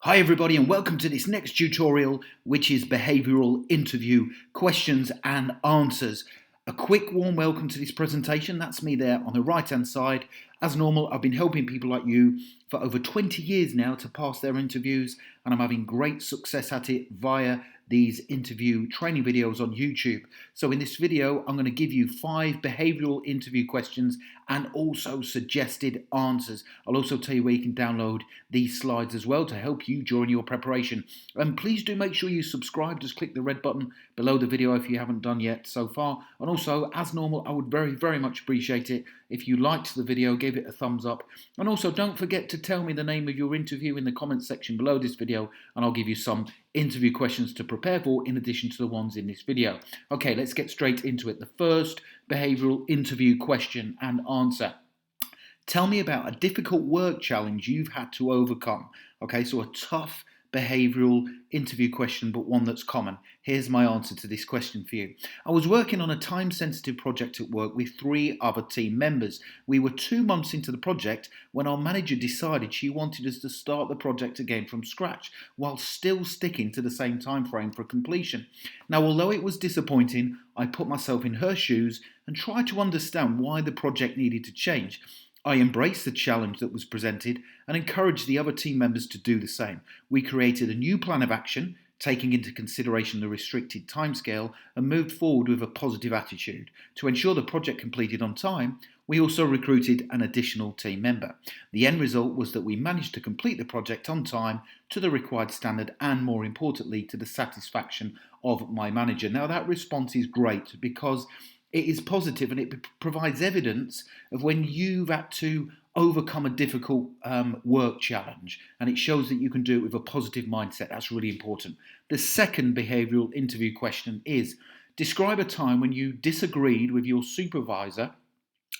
Hi everybody and welcome to this next tutorial, which is behavioural interview questions and answers. A quick warm welcome to this presentation. That's me there on the right hand side. As normal, I've been helping people like you for over 20 years now to pass their interviews, and I'm having great success at it via these interview training videos on YouTube. So in this video, I'm going to give you 5 behavioural interview questions and also suggested answers. I'll also tell you where you can download these slides as well to help you during your preparation. And please do make sure you subscribe. Just click the red button below the video if you haven't done yet so far. And also, as normal, I would very much appreciate it if you liked the video, gave it a thumbs up. And also, don't forget to tell me the name of your interview in the comments section below this video, and I'll give you some interview questions to prepare for in addition to the ones in this video. Okay, let's get straight into it. The first behavioural interview question and answer. Tell me about a difficult work challenge you've had to overcome. Okay, so a tough behavioural interview question, but one that's common. Here's my answer to this question for you. I was working on a time-sensitive project at work with 3 other team members. We were 2 months into the project when our manager decided she wanted us to start the project again from scratch, while still sticking to the same time frame for completion. Now, although it was disappointing, I put myself in her shoes and tried to understand why the project needed to change. I embraced the challenge that was presented and encouraged the other team members to do the same. We created a new plan of action, taking into consideration the restricted timescale, and moved forward with a positive attitude. To ensure the project completed on time, we also recruited an additional team member. The end result was that we managed to complete the project on time, to the required standard, and more importantly, to the satisfaction of my manager. Now, that response is great because it is positive and it provides evidence of when you've had to overcome a difficult work challenge, and it shows that you can do it with a positive mindset. That's really important. The second behavioural interview question is, describe a time when you disagreed with your supervisor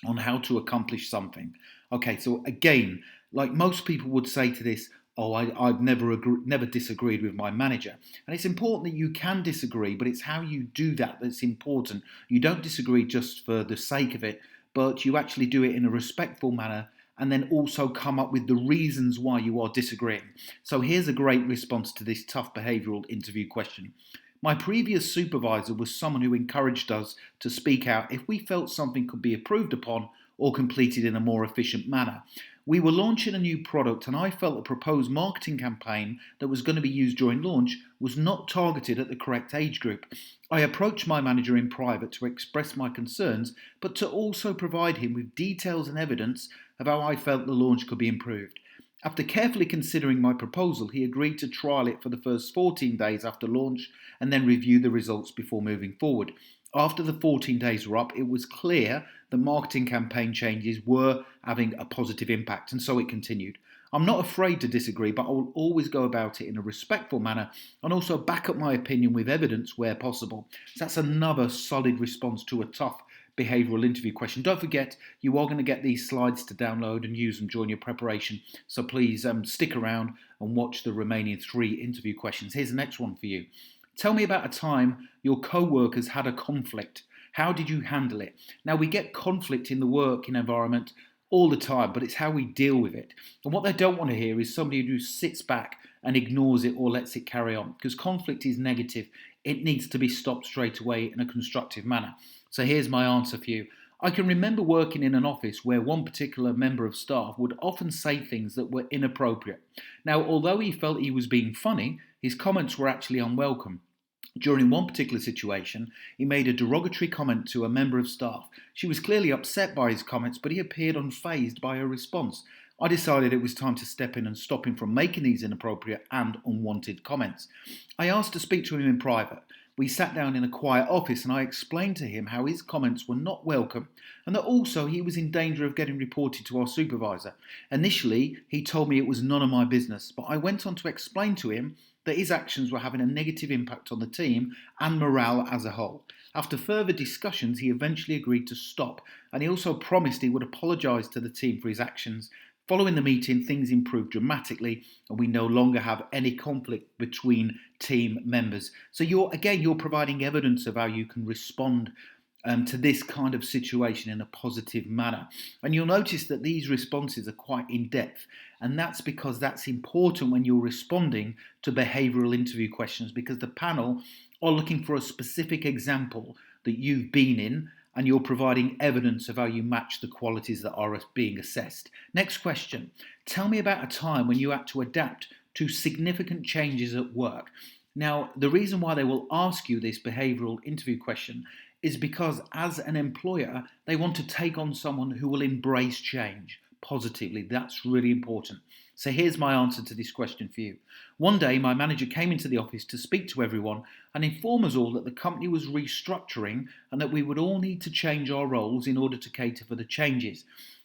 on how to accomplish something. Okay, so again, like most people would say to this, I've never disagreed with my manager. And it's important that you can disagree, but it's how you do that that's important. You don't disagree just for the sake of it, but you actually do it in a respectful manner and then also come up with the reasons why you are disagreeing. So here's a great response to this tough behavioural interview question. My previous supervisor was someone who encouraged us to speak out if we felt something could be improved upon or completed in a more efficient manner. We were launching a new product, and I felt a proposed marketing campaign that was going to be used during launch was not targeted at the correct age group. I approached my manager in private to express my concerns, but to also provide him with details and evidence of how I felt the launch could be improved. After carefully considering my proposal, he agreed to trial it for the first 14 days after launch and then review the results before moving forward. After the 14 days were up, it was clear the marketing campaign changes were having a positive impact, and so it continued. I'm not afraid to disagree, but I will always go about it in a respectful manner and also back up my opinion with evidence where possible. So that's another solid response to a tough behavioural interview question. Don't forget, you are going to get these slides to download and use them during your preparation, so please stick around and watch the remaining 3 interview questions. Here's the next one for you. Tell me about a time your co-workers had a conflict. How did you handle it? Now, we get conflict in the working environment all the time, but it's how we deal with it. And what they don't want to hear is somebody who sits back and ignores it or lets it carry on, because conflict is negative. It needs to be stopped straight away in a constructive manner. So here's my answer for you. I can remember working in an office where one particular member of staff would often say things that were inappropriate. Now, although he felt he was being funny, his comments were actually unwelcome. During one particular situation, he made a derogatory comment to a member of staff. She was clearly upset by his comments, but he appeared unfazed by her response. I decided it was time to step in and stop him from making these inappropriate and unwanted comments. I asked to speak to him in private. We sat down in a quiet office and I explained to him how his comments were not welcome and that also he was in danger of getting reported to our supervisor. Initially, he told me it was none of my business, but I went on to explain to him that his actions were having a negative impact on the team and morale as a whole. After further discussions, he eventually agreed to stop, and he also promised he would apologise to the team for his actions. Following the meeting, things improved dramatically, and we no longer have any conflict between team members. So you're providing evidence of how you can respond to this kind of situation in a positive manner. And you'll notice that these responses are quite in-depth, And that's because that's important when you're responding to behavioural interview questions, because the panel are looking for a specific example that you've been in, and you're providing evidence of how you match the qualities that are being assessed. Next question. Tell me about a time when you had to adapt to significant changes at work. Now, the reason why they will ask you this behavioural interview question is because as an employer, they want to take on someone who will embrace change positively. That's really important. So here's my answer to this question for you. One day, my manager came into the office to speak to everyone and inform us all that the company was restructuring and that we would all need to change our roles in order to cater for the changes.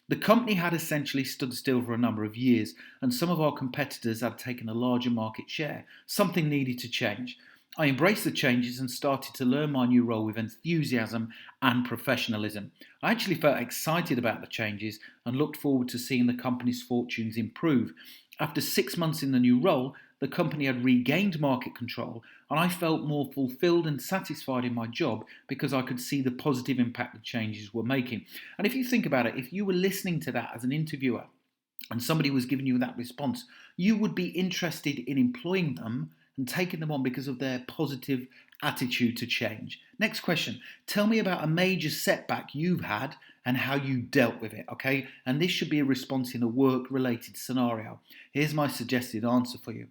The company had essentially stood still for a number of years, and some of our competitors had taken a larger market share. Something needed to change. I embraced the changes and started to learn my new role with enthusiasm and professionalism. I actually felt excited about the changes and looked forward to seeing the company's fortunes improve. After 6 months in the new role, the company had regained market control, and I felt more fulfilled and satisfied in my job because I could see the positive impact the changes were making. And if you think about it, if you were listening to that as an interviewer and somebody was giving you that response, you would be interested in employing them and taking them on because of their positive attitude to change. Next question. Tell me about a major setback you've had and how you dealt with it, okay? And this should be a response in a work-related scenario. Here's my suggested answer for you.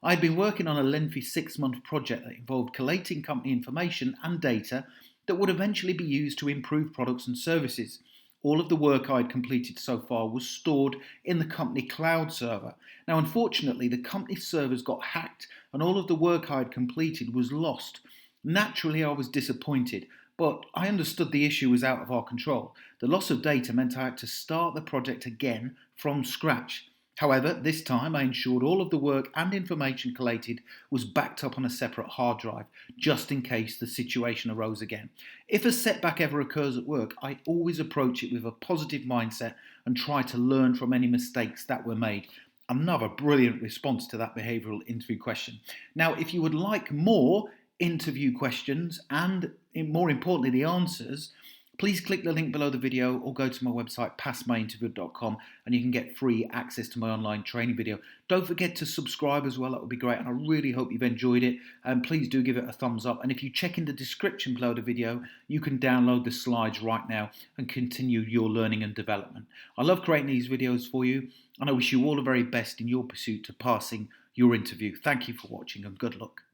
I'd been working on a lengthy 6-month project that involved collating company information and data that would eventually be used to improve products and services. All of the work I'd completed so far was stored in the company cloud server. Now, unfortunately, the company servers got hacked and all of the work I'd completed was lost. Naturally, I was disappointed, but I understood the issue was out of our control. The loss of data meant I had to start the project again from scratch. However, this time I ensured all of the work and information collated was backed up on a separate hard drive, just in case the situation arose again. If a setback ever occurs at work, I always approach it with a positive mindset and try to learn from any mistakes that were made. Another brilliant response to that behavioural interview question. Now, if you would like more interview questions and, more importantly, the answers, please click the link below the video or go to my website passmyinterview.com and you can get free access to my online training video. Don't forget to subscribe as well, that would be great, and I really hope you've enjoyed it, and please do give it a thumbs up. And if you check in the description below the video, you can download the slides right now and continue your learning and development. I love creating these videos for you, and I wish you all the very best in your pursuit to passing your interview. Thank you for watching and good luck.